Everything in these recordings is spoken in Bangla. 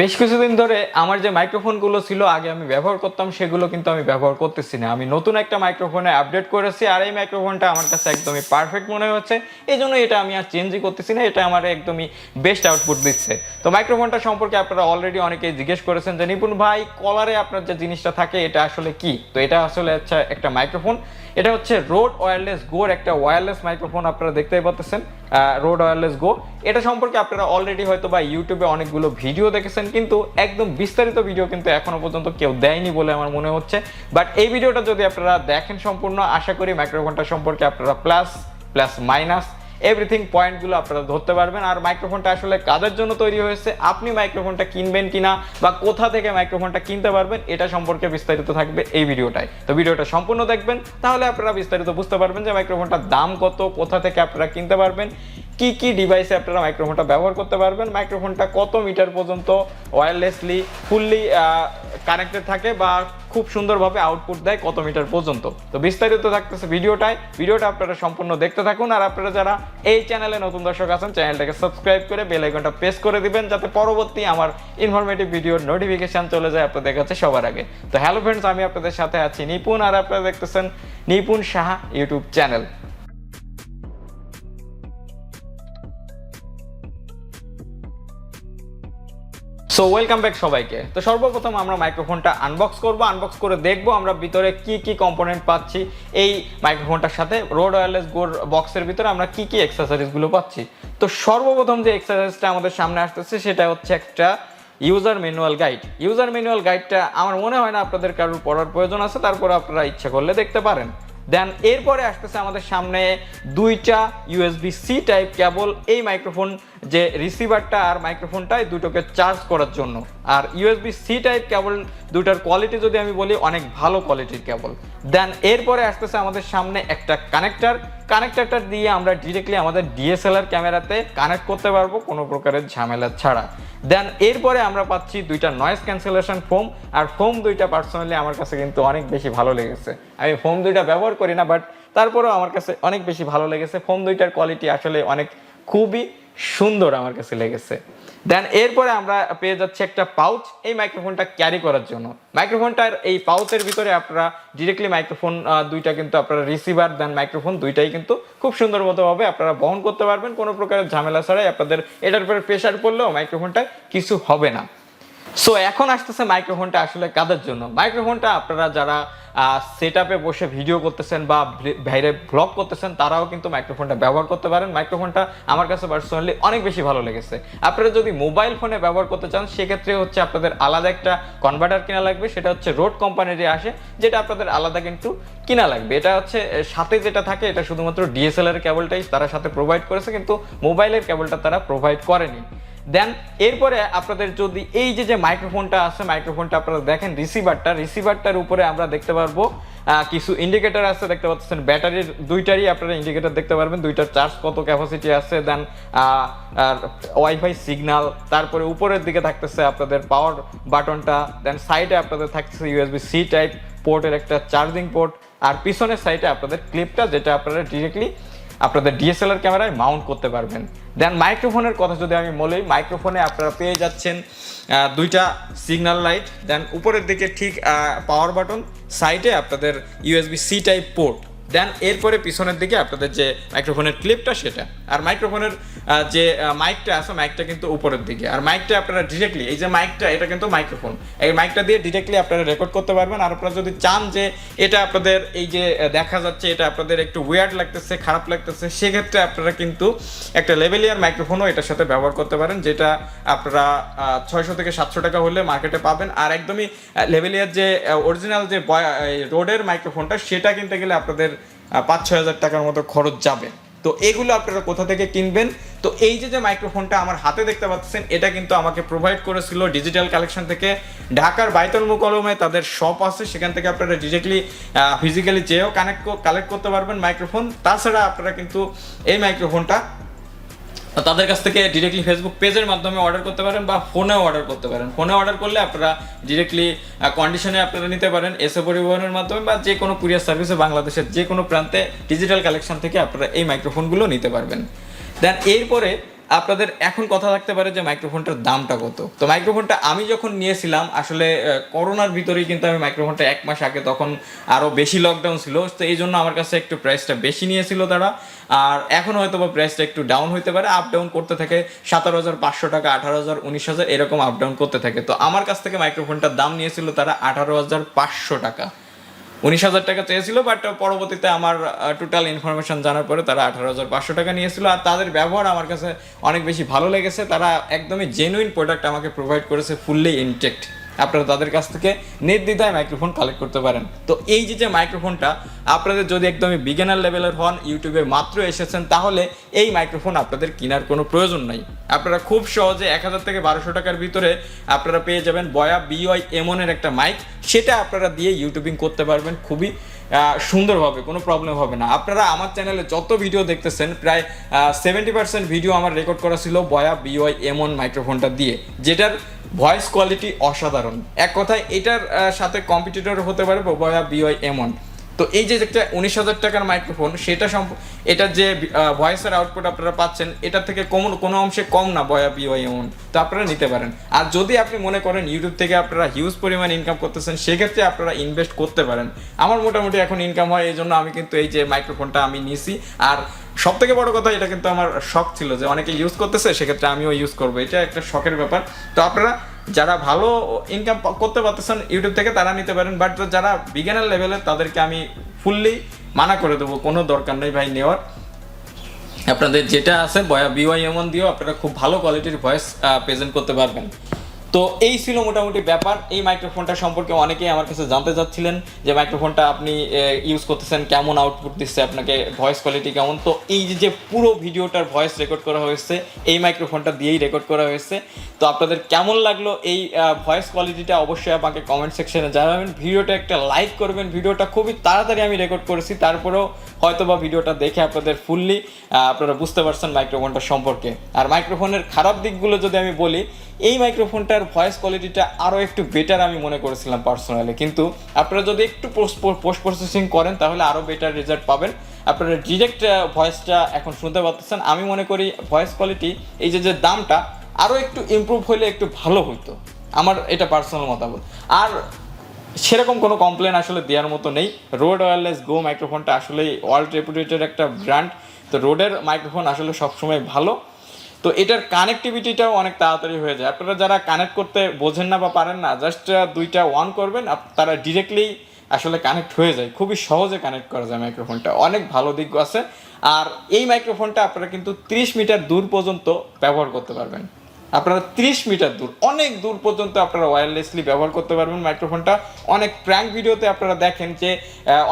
বেশ কিছুদিন ধরে আমার যে মাইক্রোফোনগুলো ছিল আগে আমি ব্যবহার করতাম সেগুলো কিন্তু আমি ব্যবহার করতেছি না। আমি নতুন একটা মাইক্রোফোনে আপডেট করেছি আর এই মাইক্রোফোনটা আমার কাছে একদমই পারফেক্ট মনে হচ্ছে, এই জন্য এটা আমি আর চেঞ্জই করতেছি না। এটা আমার একদমই বেস্ট আউটপুট দিচ্ছে। তো মাইক্রোফোনটা সম্পর্কে আপনারা অলরেডি অনেকেই জিজ্ঞেস করেছেন যে নিপুণ ভাই, কলারে আপনার যে জিনিসটা থাকে এটা আসলে কি? তো এটা আসলে হচ্ছে একটা মাইক্রোফোন। এটা হচ্ছে রোড ওয়্যারলেস গোর একটা ওয়্যারলেস মাইক্রোফোন, আপনারা দেখতেই পাচ্ছেন রোড ওয়্যারলেস গো। এটা সম্পর্কে আপনারা অলরেডি হয়তো বা ইউটিউবে অনেকগুলো ভিডিও দেখেছেন, কিন্তু একদম বিস্তারিত ভিডিও কিন্তু এখনো পর্যন্ত কেউ দেয়নি বলে আমার মনে হচ্ছে। বাট এই ভিডিওটা যদি আপনারা দেখেন সম্পূর্ণ, আশা করি মাইক্রোফোনটা সম্পর্কে আপনারা প্লাস প্লাস মাইনাস এভরিথিং পয়েন্টগুলো আপনারা ধরতে পারবেন। আর মাইক্রোফোনটা আসলে কাদের জন্য তৈরি হয়েছে, আপনি মাইক্রোফোনটা কিনবেন কিনা বা কোথা থেকে মাইক্রোফোনটা কিনতে পারবেন, এটা সম্পর্কে বিস্তারিত থাকবে এই ভিডিওটায়। তো ভিডিওটা সম্পূর্ণ দেখবেন, তাহলে আপনারা বিস্তারিত বুঝতে পারবেন যে মাইক্রোফোনটার দাম কত, কোথা থেকে আপনারা কিনতে পারবেন, কি কি ডিভাইসে আপনারা মাইক্রোফোনটা ব্যবহার করতে পারবেন, মাইক্রোফোনটা কত মিটার পর্যন্ত ওয়্যারলেসলি ফুললি কানেক্টেড থাকে বা খুব সুন্দরভাবে আউটপুট দেয় কত মিটার পর্যন্ত। তো বিস্তারিত থাকতেছে ভিডিওটা আপনারা সম্পূর্ণ দেখতে থাকুন। আর আপনারা যারা এই চ্যানেলে নতুন দর্শক আছেন, চ্যানেলটাকে সাবস্ক্রাইব করে বেল আইকনটা প্রেস করে দিবেন, যাতে পরবর্তী আমার ইনফরমেটিভ ভিডিওর নোটিফিকেশন চলে যায় আপনাদের কাছে সবার আগে। তো হ্যালো ফ্রেন্ডস, আমি আপনাদের সাথে আছি নিপুণ, আর আপনারা দেখতেছেন Nipun Saha YouTube channel. So welcome back সবাইকে। তো সর্বপ্রথম আমরা মাইক্রোফোনটা আনবক্স করে দেখবো আমরা ভিতরে কি কি কম্পোনেন্ট পাচ্ছি। এই মাইক্রোফোনটার সাথে রোড ওয়্যারলেস গোর বক্সের ভিতরে আমরা কি কি অ্যাক্সেসরিজগুলো পাচ্ছি। তো সর্বপ্রথম যে অ্যাক্সেসরিজটা আমাদের সামনে আসতেছে সেটা হচ্ছে একটা user manual guide. User manual গাইডটা আমার মনে হয় না আপনাদের কারোর পড়ার প্রয়োজন আছে, তারপর আপনারা ইচ্ছা করলে দেখতে পারেন। দেন এরপরে আসতেছে আমাদের সামনে দুইটা ইউএসবি সি টাইপ কেবল, এই মাইক্রোফোন যে রিসিভারটা আর মাইক্রোফোনটাই দুটোকে চার্জ করার জন্য। আর ইউএসবি সি টাইপ কেবল দুটার কোয়ালিটি যদি আমি বলি, অনেক ভালো কোয়ালিটির কেবল। দেন এরপরে আসতেছে আমাদের সামনে একটা কানেক্টারটা দিয়ে আমরা ডিরেক্টলি আমাদের ডিএসএলআর ক্যামেরাতে কানেক্ট করতে পারবো কোনো প্রকারের ঝামেলা ছাড়া। দেন এরপরে আমরা পাচ্ছি দুইটা নয়েজ ক্যান্সেলেশন ফোম, আর ফোম দুইটা পার্সোনালি আমার কাছে কিন্তু অনেক বেশি ভালো লেগেছে। আমি ফোম দুইটা ব্যবহার করি না, বাট তারপরেও আমার কাছে অনেক বেশি ভালো লেগেছে। ফোম দুইটার কোয়ালিটি আসলে অনেক খুবই সুন্দর আমার কাছে লেগেছে। দেন এরপরে আমরা পেয়ে যাচ্ছি একটা পাউচ এই মাইক্রোফোনটা ক্যারি করার জন্য। মাইক্রোফোনটার এই পাউচের ভিতরে আপনারা ডিরেক্টলি মাইক্রোফোন দুইটা কিন্তু আপনারা রিসিভার দেন মাইক্রোফোন দুইটাই কিন্তু খুব সুন্দর মতোভাবে আপনারা বহন করতে পারবেন কোনো প্রকারের ঝামেলা ছাড়াই। আপনাদের এটার উপরে প্রেশার পড়লেও মাইক্রোফোনটা কিছু হবে না। সো এখন আসতেছে মাইক্রোফোনটা আসলে কাদের জন্য। মাইক্রোফোনটা আপনারা যারা সেটআপে বসে ভিডিও করতেছেন বা বাইরে ব্লগ করতেছেন, তারাও কিন্তু মাইক্রোফোনটা ব্যবহার করতে পারেন। মাইক্রোফোনটা আমার কাছে পার্সোনালি অনেক বেশি ভালো লেগেছে। আপনারা যদি মোবাইল ফোনে ব্যবহার করতে চান, সেক্ষেত্রে হচ্ছে আপনাদের আলাদা একটা কনভার্টার কিনা লাগবে, সেটা হচ্ছে রোড কোম্পানির আসে, যেটা আপনাদের আলাদা কিন্তু কিনা লাগবে। এটা হচ্ছে সাথে যেটা থাকে, এটা শুধুমাত্র ডিএসএলআর কেবলটাই তারা সাথে প্রোভাইড করেছে, কিন্তু মোবাইলের কেবলটা তারা প্রোভাইড করেনি। দেন এরপরে আপনাদের যদি এই যে মাইক্রোফোনটা আছে, মাইক্রোফোনটা আপনারা দেখেন রিসিভারটার উপরে আমরা দেখতে পারবো কিছু ইন্ডিকেটর আছে, দেখতে পাচ্ছেন ব্যাটারির দুইটারই আপনারা ইন্ডিকেটর দেখতে পারবেন, দুইটার চার্জ কত ক্যাপাসিটি আছে। দেন ওয়াইফাই সিগন্যাল, তারপরে উপরের দিকে থাকতেছে আপনাদের পাওয়ার বাটনটা। দেন সাইডে আপনাদের থাকতেছে ইউএসবি সি টাইপ পোর্টের একটা চার্জিং পোর্ট, আর পিছনের সাইডে আপনাদের ক্লিপটা, যেটা আপনারা ডিরেক্টলি আপনাদের ডিএসএলআর ক্যামেরায় মাউন্ট করতে পারবেন। দেন মাইক্রোফোনের কথা যদি আমি বলি, মাইক্রোফোনে আপনারা পেয়ে যাচ্ছেন দুইটা সিগন্যাল লাইট, দেন উপরের দিকে ঠিক পাওয়ার বাটন, সাইডে আপনাদের ইউএসবি সি টাইপ পোর্ট। দেন এরপরে পিছনের দিকে আপনাদের যে মাইক্রোফোনের ক্লিপটা সেটা, আর মাইক্রোফোনের যে মাইকটা আছে, মাইকটা কিন্তু উপরের দিকে। আর মাইকটা আপনারা ডিরেক্টলি এই যে মাইকটা, এটা কিন্তু মাইক্রোফোন, এই মাইকটা দিয়ে ডিরেক্টলি আপনারা রেকর্ড করতে পারবেন। আর আপনারা যদি চান যে এটা আপনাদের এই যে দেখা যাচ্ছে এটা আপনাদের একটু ওয়ার্ড লাগতেছে, খারাপ লাগতেছে, সেক্ষেত্রে আপনারা কিন্তু একটা লেভেলিয়ার মাইক্রোফোনও এটার সাথে ব্যবহার করতে পারেন, যেটা আপনারা 600 থেকে 700 টাকা হলে মার্কেটে পাবেন। আর একদমই লেভেলিয়ার যে অরিজিনাল যে রোডের মাইক্রোফোনটা, সেটা কিনতে গেলে আপনাদের 5-6 হাজার টাকার মতো খরচ যাবে। তো এগুলো আপনারা কোথা থেকে কিনবেন? তো এই যে মাইক্রোফোনটা আমার হাতে দেখতে পাচ্ছেন, এটা কিন্তু আমাকে প্রোভাইড করেছিল ডিজিটাল কালেকশন থেকে। ঢাকার বাইতুল মুকাররমে তাদের শপ আছে, সেখান থেকে আপনারা ডিরেক্টলি ফিজিক্যালি যেও কালেক্ট করতে পারবেন মাইক্রোফোন। তাছাড়া আপনারা কিন্তু এই মাইক্রোফোনটা তাদের কাছ থেকে ডিরেক্টলি ফেসবুক পেজের মাধ্যমে অর্ডার করতে পারেন বা ফোনেও অর্ডার করতে পারেন। ফোনে অর্ডার করলে আপনারা ডিরেক্টলি কন্ডিশনে আপনারা নিতে পারেন এসএ পরিবহনের মাধ্যমে, বা যে কোনো কুরিয়ার সার্ভিসে বাংলাদেশের যে কোনো প্রান্তে ডিজিটাল কালেকশন থেকে আপনারা এই মাইক্রোফোনগুলো নিতে পারবেন। দেন এরপরে আপনাদের এখন কথা থাকতে পারে যে মাইক্রোফোনটার দামটা কত। তো মাইক্রোফোনটা আমি যখন নিয়েছিলাম আসলে করোনার ভিতরেই কিন্তু আমি মাইক্রোফোনটা 1 মাস আগে, তখন আরও বেশি লকডাউন ছিল, তো এই জন্য আমার কাছে একটু প্রাইসটা বেশি নিয়েছিল তারা। আর এখন হয়তো বা প্রাইসটা একটু ডাউন হইতে পারে, আপ ডাউন করতে থাকে, 17,500 টাকা, 18,000, 19,000 এরকম আপ ডাউন করতে থাকে। তো আমার কাছ থেকে মাইক্রোফোনটার দাম নিয়েছিল তারা 18,500 টাকা, 19,000 টাকা চেয়েছিল, বাট পরবর্তীতে আমার টোটাল ইনফরমেশন জানার পরে তারা 18,500 টাকা নিয়েছিল। আর তাদের ব্যবহার আমার কাছে অনেক বেশি ভালো লেগেছে, তারা একদমই জেনুইন প্রোডাক্ট আমাকে প্রোভাইড করেছে, ফুললি ইনটেক্ট। আপনারা তাদের কাছ থেকে নির্দ্বিধায় মাইক্রোফোন কালেক্ট করতে পারেন। তো এই যে মাইক্রোফোনটা আপনাদের যদি একদমই বিগিনার লেভেলের হন, ইউটিউবে মাত্র এসেছেন, তাহলে এই মাইক্রোফোন আপনাদের কেনার কোনো প্রয়োজন নাই। আপনারা খুব সহজে 1,000 থেকে 1,200 টাকার ভিতরে আপনারা পেয়ে যাবেন বয়া BY M1 এর একটা মাইক, সেটা আপনারা দিয়ে ইউটিউবিং করতে পারবেন খুবই সুন্দরভাবে, কোনো প্রবলেম হবে না। আপনারা আমার চ্যানেলে যত ভিডিও দেখতেছেন প্রায় 70% ভিডিও আমার রেকর্ড করা ছিল বয়া BY M1 মাইক্রোফোনটা দিয়ে, যেটার ভয়েস কোয়ালিটি অসাধারণ। এক কথায় এটার সাথে কম্পিটিটর হতে পারে বয়া BY M1। তো এই যে একটা 19,000 টাকার মাইক্রোফোন, সেটা এটার যে ভয়েসের আউটপুট আপনারা পাচ্ছেন, এটার থেকে কোনো অংশে কম না বয়া BY M1। তো আপনারা নিতে পারেন। আর যদি আপনি মনে করেন ইউটিউব থেকে আপনারা হিউজ পরিমাণ ইনকাম করতেছেন, সেক্ষেত্রে আপনারা ইনভেস্ট করতে পারেন। আমার মোটামুটি এখন ইনকাম হয়, এই জন্য আমি কিন্তু এই যে মাইক্রোফোনটা আমি নিছি। আর সব থেকে বড় কথা, এটা কিন্তু আমার শখ ছিল যে অনেকে ইউজ করতেছে, সেক্ষেত্রে আমিও ইউজ করবো, এটা একটা শখের ব্যাপার। তো আপনারা যারা ভালো ইনকাম করতে পারতেছেন ইউটিউব থেকে, তারা নিতে পারেন। বাট যারা বিগিনার লেভেলের, তাদেরকে আমি ফুললি মানা করে দেবো, কোনো দরকার নেই ভাই নেওয়ার। আপনাদের যেটা আছে বয়া BY M1 দিয়েও আপনারা খুব ভালো কোয়ালিটির ভয়েস প্রেজেন্ট করতে পারবেন। তো এই ছিল মোটামুটি ব্যাপার। এই মাইক্রোফোনটা সম্পর্কে অনেকেই আমার কাছে জানতে চাচ্ছিলেন যে মাইক্রোফোনটা আপনি ইউজ করতেছেন, কেমন আউটপুট দিচ্ছে, আপনাকে ভয়েস কোয়ালিটি কেমন। তো এই যে পুরো ভিডিওটার ভয়েস রেকর্ড করা হয়েছে এই মাইক্রোফোনটা দিয়েই রেকর্ড করা হয়েছে। তো আপনাদের কেমন লাগলো এই ভয়েস কোয়ালিটিটা অবশ্যই আমাকে কমেন্ট সেকশনে জানাবেন। ভিডিওটা একটা লাইক করবেন। ভিডিওটা খুবই তাড়াতাড়ি আমি রেকর্ড করেছি, তারপরেও হয়তো বা ভিডিওটা দেখে আপনাদের ফুললি আপনারা বুঝতে পারছেন মাইক্রোফোনটা সম্পর্কে। আর মাইক্রোফোনের খারাপ দিকগুলো যদি আমি বলি, এই মাইক্রোফোনটার ভয়েস কোয়ালিটিটা আরও একটু বেটার আমি মনে করেছিলাম পার্সোনালি, কিন্তু আপনারা যদি একটু পোস্ট প্রসেসিং করেন তাহলে আরও বেটার রেজাল্ট পাবেন। আপনারা ডিরেক্ট ভয়েসটা এখন শুনতে পাচ্ছেন। আমি মনে করি ভয়েস কোয়ালিটি এই যে দামটা আরও একটু ইমপ্রুভ হলে একটু ভালো হতো, আমার এটা পার্সোনাল মতামত। আর সেরকম কোনো কমপ্লেন আসলে দেওয়ার মতো নেই। রোড ওয়্যারলেস গো মাইক্রোফোনটা আসলে ওয়ার্ল্ড রেপুটেটেড একটা ব্র্যান্ড। তো রোডের মাইক্রোফোন আসলে সবসময় ভালো। তো এটার কানেক্টিভিটিটাও অনেক তাড়াতাড়ি হয়ে যায়। আপনারা যারা কানেক্ট করতে বোঝেন না বা পারেন না, জাস্ট 2টা অন করবেন, তারা ডিরেক্টলি আসলে কানেক্ট হয়ে যায়, খুবই সহজে কানেক্ট করা যায়। মাইক্রোফোনটা অনেক ভালো দিক আছে। আর এই মাইক্রোফোনটা আপনারা কিন্তু 30 মিটার দূর পর্যন্ত ব্যবহার করতে পারবেন। আপনারা 30 মিটার দূর, অনেক দূর পর্যন্ত আপনারা ওয়্যারলেসলি ব্যবহার করতে পারবেন মাইক্রোফোনটা। অনেক প্র্যাঙ্ক ভিডিওতে আপনারা দেখেন যে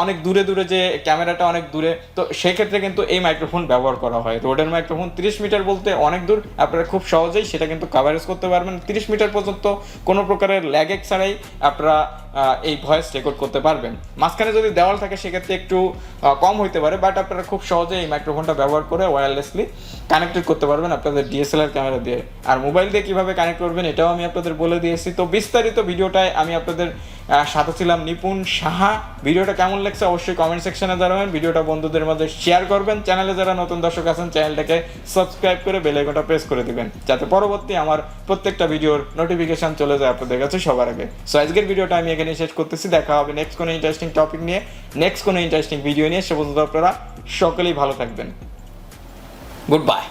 অনেক দূরে দূরে যে ক্যামেরাটা অনেক দূরে, তো সেক্ষেত্রে কিন্তু এই মাইক্রোফোন ব্যবহার করা হয়। রোডের মাইক্রোফোন 30 মিটার বলতে অনেক দূর, আপনারা খুব সহজেই সেটা কিন্তু কাভারেজ করতে পারবেন। 30 মিটার পর্যন্ত কোনো প্রকারের ল্যাগ ছাড়াই আপনারা এই ভয়েস রেকর্ড করতে পারবেন। মাঝখানে যদি দেওয়াল থাকে সেক্ষেত্রে একটু কম হইতে পারে, বাট আপনারা খুব সহজে এই মাইক্রোফোনটা ব্যবহার করে ওয়্যারলেসলি কানেক্টেড করতে পারবেন আপনাদের DSLR ক্যামেরা দিয়ে। আর মোবাইল দিয়ে কীভাবে কানেক্ট করবেন এটাও আমি আপনাদের বলে দিয়েছি। তো বিস্তারিত ভিডিওটায় আমি আপনাদের সাথে ছিলাম নিপুণ সাহা। ভিডিওটা কেমন লাগছে অবশ্যই কমেন্ট সেকশনে জানাবেন। ভিডিওটা বন্ধুদের মধ্যে শেয়ার করবেন। চ্যানেলে যারা নতুন দর্শক আছেন চ্যানেলটাকে সাবস্ক্রাইব করে বেল আইকনটা প্রেস করে দিবেন, যাতে পরবর্তী আমার প্রত্যেকটা ভিডিওর নোটিফিকেশন চলে যায় আপনাদের কাছে সবার আগে। সো আজকের ভিডিওটা আমি এখানে শেষ করতেছি। দেখা হবে নেক্সট কোনো ইন্টারেস্টিং টপিক নিয়ে, নেক্সট কোনো ইন্টারেস্টিং ভিডিও নিয়ে। সে পর্যন্ত আপনারা সকলেই ভালো থাকবেন। Good bye.